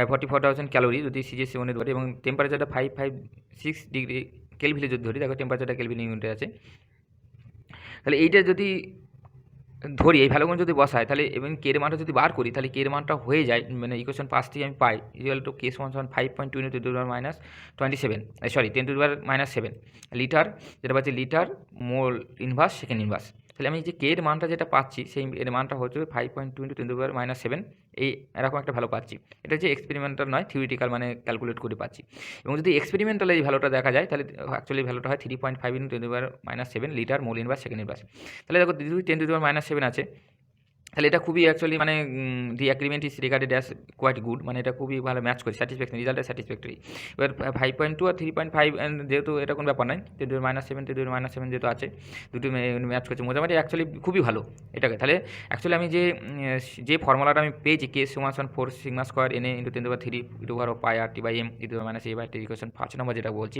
44,000 ক্যালোরি যদি সিজিএস ইউনিট ধরি, এবং টেম্পারেচারটা 556 ডিগ্রি কেলভিনে যদি ধরি, দেখো টেম্পারেচারটা কেলভিন ইউনিটে আছে। তাহলে এইটা যদি ধরি এই ভ্যালুগুলো যদি বসাই তাহলে এবং কে এর মানটা যদি বার করি তাহলে কে এর মানটা হয়ে যায়, মানে ইকুয়েশন 5 থেকে আমি পাই ইকুয়াল টু কে সমান 5.2 × 10⁻27 সরি 10⁻7 লিটার, যেটা পাচ্ছি litre mole inverse second inverse. তাহলে আমি যে কে এর মানটা যেটা পাচ্ছি সেই এর মানটা হচ্ছে 5.2 × 10⁻7, এই এরকম একটা ভ্যালু পাচ্ছি। এটা হচ্ছে এক্সপেরিমেন্টাল নয়, থিওরিটিক্যাল মানে ক্যালকুলেট করে পাচ্ছি। এবং যদি এক্সপেরিমেন্টাল এই ভ্যালুটা দেখা যায় তাহলে অ্যাকচুয়ালি ভ্যালুটা হয় 3.5 × 10⁻7 litre mole inverse second inverse. তাহলে দেখো 10⁻7 আছে, তাহলে এটা খুবই অ্যাকচুয়ালি মানে the agreement is regarded as quite good, মানে এটা খুবই ভালো ম্যাচ করে, স্যাটিসফ্যাকশন, রেজাল্টটা স্যাটিসফ্যাক্টরি। এবার 5.2 আর 3.5 যেহেতু এটা কোনো ব্যাপার নয়, 10⁻7 10⁻7 যেহেতু আছে, দুটো ম্যাচ করছে, মোটামুটি অ্যাকচুয়ালি খুবই ভালো এটাকে। তাহলে অ্যাকচুয়ালি আমি যে ফর্মুলাটা আমি পেয়েছি, কে সমান 4 sigma square N a into 10⁻³ pi R T by m e⁻a/t equation 5 নম্বর যেটা বলছি,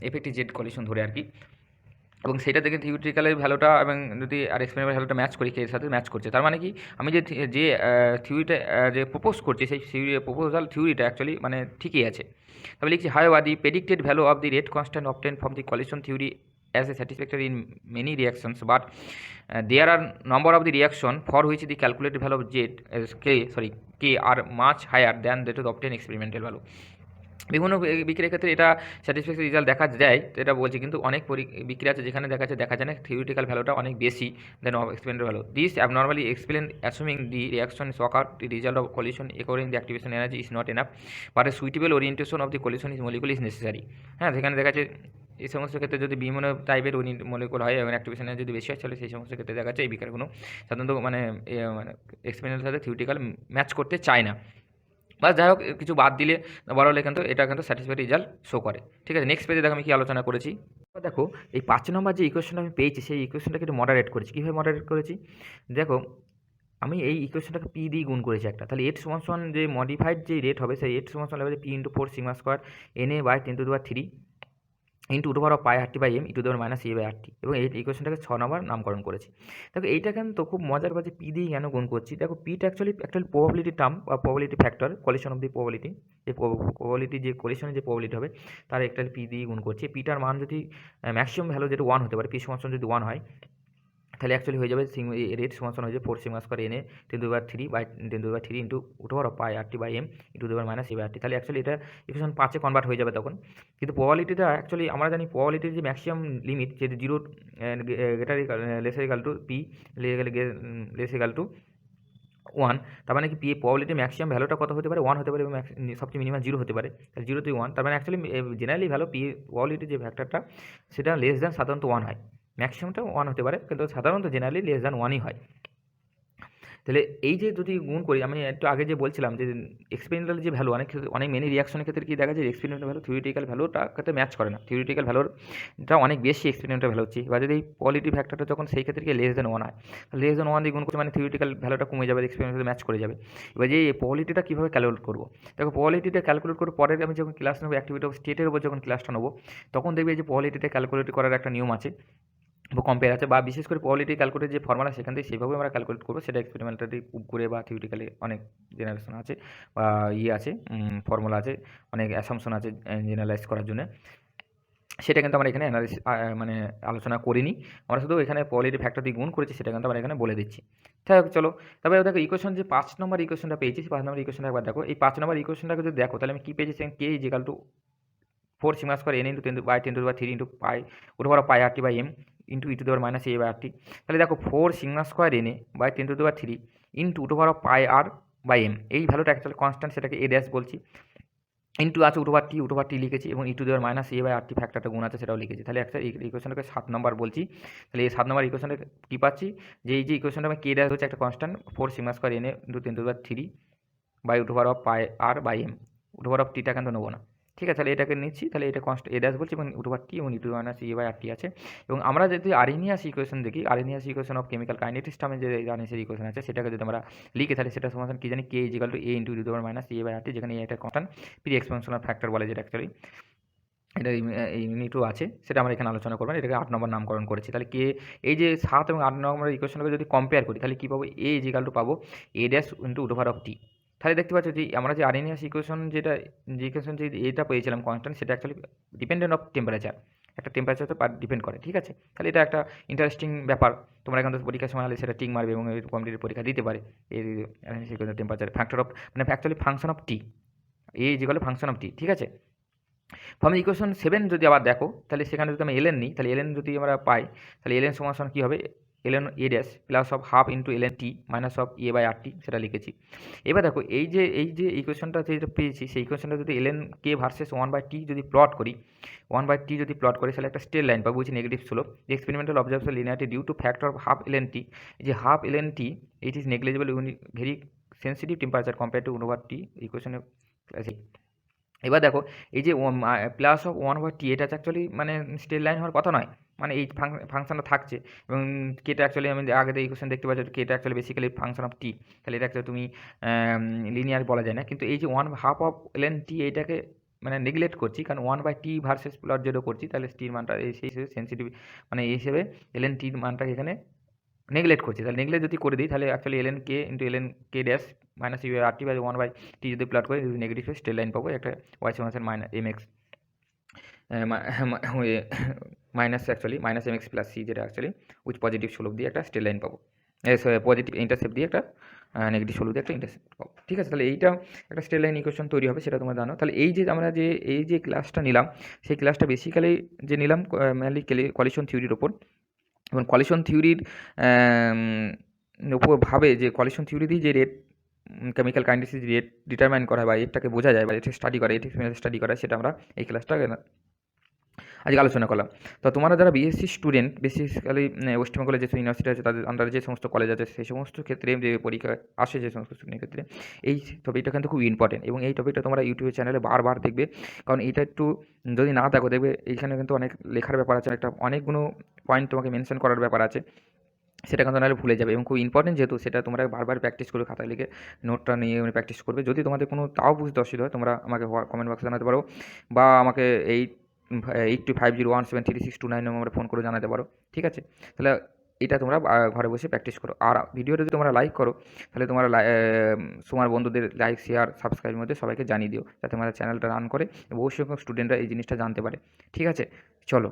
এফেক্টিভ জেড কলিশন ধরে আর কি, এবং সেটা দেখে থিওরিটিক্যালের ভ্যালুটা এবং যদি আর এক্সপেরিমেন্টাল ভ্যালুটা ম্যাচ করি, এর সাথে ম্যাচ করছে। তার মানে কি, আমি যে থিওরিটা যে প্রপোজ করছি, সেই প্রপোজাল থিওরিটা অ্যাকচুয়ালি মানে ঠিকই আছে। তবে লিখছি, however the predicted value of the rate constant obtain from the collision theory as a satisfactory in many reactions, but there are number of the reaction for which the calculated value of k are much higher than that of the obtained experimental value. বিভিন্ন বিক্রিয়ার ক্ষেত্রে এটা satisfactory result দেখা যায়, তো এটা বলছি, কিন্তু অনেক বিক্রিয়া আছে যেখানে দেখা যায় না থিওরিটিক্যাল ভ্যালুটা অনেক বেশি than experimental value. This abnormally explain assuming the reaction is occur the result of collision according the activation energy is not enough, but a suitable orientation of the collision is molecule is necessary. হ্যাঁ, সেখানে দেখা যাচ্ছে এই সমস্ত ক্ষেত্রে যদি বিভিন্ন টাইপের মলিকুল হয় এবং অ্যাক্টিভেশন যদি বেশি হয়, তাহলে সেই সমস্ত ক্ষেত্রে দেখা যাচ্ছে এই বিক্রিয়াগুলো সাধারণত মানে এক্সপেরিমেন্টাল সাথে থিওরিটিক্যাল ম্যাচ করতে চায় না, বা যাই হোক কিছু বাদ দিলে বড় হলে কিন্তু এটা কিন্তু স্যাটিসফাইড রেজাল্ট শো করে। ঠিক আছে, নেক্সট পেজে দেখো আমি কী আলোচনা করেছি। দেখো এই 5 নম্বর যে ইকুয়েশনটা আমি পেয়েছি, সেই ইকুয়েশনটাকে একটু মডারেট করেছি। কীভাবে মডারেট করেছি দেখো, আমি এই ইকুয়েশনটাকে পি দিয়ে গুণ করেছি একটা, তাহলে এট সমান যে মডিফাইড যে রেট হবে, সেই এট সমান লেভেলে P into 4 sigma square N A by 10⁻³ into e⁻r/t/m e⁻a/r/t, এবং এই ইকুয়েশনটাকে 6 নম্বর নামকরণ করেছি। দেখো এইটা কিন্তু খুব মজার কথা, পি দিয়ে কেন গুণ করছি। দেখো পিটা অ্যাকচুয়ালি প্রবাবিলিটি টার্ম বা probability factor, collision of the probability, যে প্রবাবিলিটি যে কলিশনের যে প্রবাবিলিটি হবে তার একটা পি দিয়ে গুণ করছি। পিটার মান যদি ম্যাক্সিমাম ভ্যালু যেটা 1 হতে পারে, পি সমান যদি 1 হয়, তাহলে অ্যাকচুয়ালি হয়ে যাবে রেট সমান হয়ে যাবে 4 sigma square N a 10⁻³ by 10⁻³ into e⁻r/t/m into e⁻a/t। তাহলে অ্যাকচুয়ালি এটা ইকুয়েশন 5-এ কনভার্ট হয়ে যাবে তখন। কিন্তু প্রবাবিলিটিটা অ্যাকচুয়ালি আমরা জানি, প্রবাবিলিটির যে ম্যাক্সিমাম লিমিট যেটা 0 greater less equal to P less equal to 1, তার মানে কি পি প্রবাবিলিটির ম্যাক্সিমাম ভ্যালুটা কত হতে পারে, 1 হতে পারে, এবং সবচেয়ে মিনিমাম 0 হতে পারে। তাহলে 0 থেকে 1, তার মানে অ্যাকচুয়ালি জেনারেলি ভ্যালু পি প্রবাবিলিটির যে ফ্যাক্টরটা সেটা লেস দ্যান সাধারণত 1 হয়, ম্যাক্সিমামটা 1 হতে পারে, কিন্তু সাধারণত জেনারেলি লেস দ্যান 1ই হয়। তাহলে এই যে যদি গুণ করি, আমি একটু আগে যে বলছিলাম যে এক্সপেরিমেন্টাল যে ভ্যালু অনেক ক্ষেত্রে, অনেক মেনি রিয়াকশনের ক্ষেত্রে কী দেখা যায়, এক্সপেরিমেন্টাল ভ্যালু থিওরিটিক্যাল ভ্যালুটা ক্ষেত্রে ম্যাচ করে না, থিওরিটিক্যাল ভ্যালুটা অনেক বেশি এক্সপেরিমেন্টাল ভ্যালু হচ্ছে। এবার যদি এই কোয়ালিটি ফ্যাক্টরটা যখন সেই ক্ষেত্রে লেস দ্যান 1 হয়, লেস দ্যান 1 দিয়ে গুণ করছে মানে থিওরিটিক্যাল ভ্যালুটা কমে যাবে, এক্সপেরিমেন্টাল ম্যাচ করে যাবে। এবার যে প্রবাবিলিটিটা কীভাবে ক্যালকুলেট করবো, দেখো প্রবাবিলিটিটা ক্যালকুলেট করে পরে আমি যখন ক্লাস নেবো অ্যাক্টিভিটি অফ স্টেটের উপর যখন ক্লাসটা নেবো, তখন দেখবে যে প্রবাবিলিটিটা ক্যালকুলেট করার একটা নিয়ম আছে বা কম্পেয়ার আছে, বা বিশেষ করে প্রবাবিলিটি ক্যালকুলেটের যে ফর্মুলা সেখান থেকে সেইভাবে আমরা ক্যালকুলেট করবো, সেটা এক্সপেরিমেন্টালি প্রুভ করে, বা থিওরিটিক্যালি অনেক জেনারেশন আছে বা আছে, ফর্মুলা আছে, অনেক অ্যাসাম্পশন আছে জেনারেলাইজ করার জন্য, সেটা কিন্তু আমরা এখানে অ্যানালিসিস মানে আলোচনা করিনি, আমরা শুধু এখানে প্রবাবিলিটি ফ্যাক্টর দিয়ে গুণ করেছি, সেটা কিন্তু আমরা এখানে বলে দিচ্ছি। যাই হোক চলো, তবে দেখো ইকুয়েশন যে 5 নম্বর ইকুয়েশনটা পেয়েছি, 5 নম্বর ইকুয়েশনটা একবার দেখো। এই 5 নম্বর ইকুয়েশনটাকে যদি দেখো, তাহলে আমি কী পেয়েছি, K is equal to 4 sigma square N into 10⁻³ into pi r/t/m into e⁻a/r/t। তাহলে দেখো 4 sigma square N A by 10⁻³ into pi r/m, এই ভ্যালুটা অ্যাকচুয়ালি কনস্ট্যান্ট, সেটাকে এ ড্যাশ বলছি, ইন্টু আছে টি লিখেছি, এবং e⁻a/r/t ফ্যাক্টরটা গুণ আছে সেটাও লিখেছি। তাহলে একটা ইকুয়েশনটাকে 7 নম্বর বলছি। তাহলে এই 7 নম্বর ইকুয়েশনটা কী পাচ্ছি, যে এই যে ইকুয়েশনটা আমি কে ড্যাশ হচ্ছে একটা constant 4 sigma square N a into 10⁻³ by pi r/m, টিটা কিন্তু নেবো না। ঠিক আছে, তাহলে এটাকে নিচ্ছি, তাহলে এটা কনস্ট্যান্ট এ ড্যাশ বলছি, এবং টি এবং e⁻a/r/t আছে। এবং আমরা যদি আরহেনিয়াস ইকুয়েশন দেখি, Arrhenius equation of chemical kinetics নামে যে আরহেনিয়াস ইকুয়েশন আছে, সেটাকে যদি আমরা লিখি, তাহলে সেটা সমাধান কি জানি, K is equal to A into e⁻a/r/t, যেখানে এটা কনস্ট্যান্ট প্রি এক্সপেনশনাল ফ্যাক্টর বলে, যেটা অ্যাকচুয়ালি এটা ইউনিটও আছে, সেটা আমরা এখানে আলোচনা করবো। এটাকে 8 নম্বর নামকরণ করেছি। তাহলে কে এই যে 7 এবং 8 নম্বর ইকুয়েশনটাকে যদি কম্পেয়ার করি, তাহলে কী পাবো, এ ইজ ইকাল টু পাবো এ ড্যাশ ইন্টু টি। তাহলে দেখতে পাচ্ছ যে আমরা যে আরহেনিয়াস ইকুয়েশন যে ইকুয়েশন যে এটা পেয়েছিলাম কনস্ট্যান্ট, সেটা অ্যাকচুয়ালি ডিপেন্ডেন্ট অফ টেম্পারেচার, একটা টেম্পারেচার তো ডিপেন্ড করে। ঠিক আছে, তাহলে এটা একটা ইন্টারেস্টিং ব্যাপার, তোমরা এখান থেকে পরীক্ষার সময় হলে সেটা টিক মারবে, এবং কম্পিটিটিভ পরীক্ষা দিতে পারে। এই Arrhenius equation temperature factor of মানে actually function of T, A is equal to function of T. ঠিক আছে, ফর্মে ইকুয়েশন 7 যদি আবার দেখো, তাহলে সেখানে যদি আমি এলএন নিই, তাহলে এলএন যদি আমরা পাই, তাহলে এলএন সমান কী হবে, ln a dash plus of half into ln t minus of a by R T সেটা লিখেছি। এবার দেখো এই যে ইকুয়েশনটা যেটা পেয়েছি সেই ইকুয়েশনটা যদি ln k ভার্সেস 1/t যদি প্লট করি, 1/t যদি প্লট করি তাহলে একটা স্ট্রেট লাইন পাবো, negative slope. The experimental observation linearity due to factor of half ln t, যে half ln t it is negligible in very sensitive temperature compared to 1/t ইকুয়েশনে। এবার দেখো এই যে প্লাস অফ 1/t এটা actually মানে straight line হওয়ার কথা নয়, মানে এই ফাংশনটা থাকছে এবং কেটা অ্যাকচুয়ালি আমি আগে এই কোশ্চেন দেখতে পাচ্ছি কেটা অ্যাকচুয়ালি বেসিক্যালি ফাংশন অফ টি, তাহলে এটা অ্যাকচুয়ালি তুমি লিনিয়ার বলা যায় না। কিন্তু এই যে 1/2 অফ ln t এইটাকে মানে নেগলেক্ট করছি, কারণ 1/t ভার্সেস প্লট যেটা করছি, তাহলে টির মানটা সেই হিসেবে সেন্সিটিভ মানে এই হিসেবে ln টির মানটা এখানে নেগলেক্ট করছি। তাহলে নেগলেক্ট যদি করে দিই তাহলে actually ln k into ln k dash minus u R T by 1/t যদি প্লট করি নেগেটিভ স্ট্রেট লাইন পাবো, একটা ওয়াই সমান minus m x minus actually minus m x plus c, যেটা অ্যাকচুয়ালি উইথ পজিটিভ স্লোপ দিয়ে একটা straight line পাবো, positive intercept দিয়ে একটা নেগেটিভ স্লোপ দিয়ে একটা ইন্টারসেপ্ট পাবো। ঠিক আছে, তাহলে এইটা একটা স্ট্রেট লাইন ইকুয়েশন তৈরি হবে, সেটা তোমরা জানো। তাহলে এই যে আমরা এই যে ক্লাসটা নিলাম, সেই ক্লাসটা বেসিক্যালি যে নিলাম মেনলি কোয়ালিশন থিওরির ওপর, এবং কোয়ালিশন থিওরির উপর ভাবে যে কোয়ালিশন থিওরি দিয়ে যে rate chemical kinetics rate determine করা হয় বা এটাকে বোঝা যায় বা এটা স্টাডি করা, এটি স্টাডি করা, সেটা আমরা এই ক্লাসটা আজকে আলোচনা করলাম। তো তোমরা যারা বিএসসি স্টুডেন্ট, বেসিক্যালি ওয়েস্ট বেঙ্গলের যে ইউনিভার্সিটি আছে তাদের আন্ডারে যে সমস্ত কলেজ আছে সেই সমস্ত ক্ষেত্রে যে পরীক্ষা আসে যে সমস্ত স্টুডেন্টের ক্ষেত্রে এই টপিকটা কিন্তু খুব ইম্পর্টেন্ট, এবং এই টপিকটা তোমরা ইউটিউব চ্যানেলে বারবার দেখবে, কারণ এটা একটু যদি না দেখো দেখবে এইখানে কিন্তু অনেক লেখার ব্যাপার আছে, একটা অনেকগুলো পয়েন্ট তোমাকে মেনশন করার ব্যাপার আছে, সেটা কিন্তু নাহলে ভুলে যাবে, এবং খুব ইম্পর্টেন্ট যেহেতু সেটা তোমরা বারবার প্র্যাকটিস করবে, খাতায় লিখে নোটটা নিয়ে প্র্যাকটিস করবে। যদি তোমাদের কোনো তাও বুঝতে অসুবিধা হয় তোমরা আমাকে কমেন্ট বক্সে জানাতে পারো, বা আমাকে 8250173629 নম্বরে ফোন করে জানাতে পারো। ঠিক আছে, তাহলে এটা তোমরা ঘরে বসে প্র্যাকটিস করো। আর ভিডিওটা যদি তোমরা লাইক করো তাহলে তোমরা তোমার বন্ধুদের লাইক শেয়ার সাবস্ক্রাইবের মধ্যে সবাইকে জানিয়ে দিও, যাতে আমাদের চ্যানেলটা রান করে বহু সংখ্যক স্টুডেন্টরা এই জিনিসটা জানতে পারে। ঠিক আছে, চলো।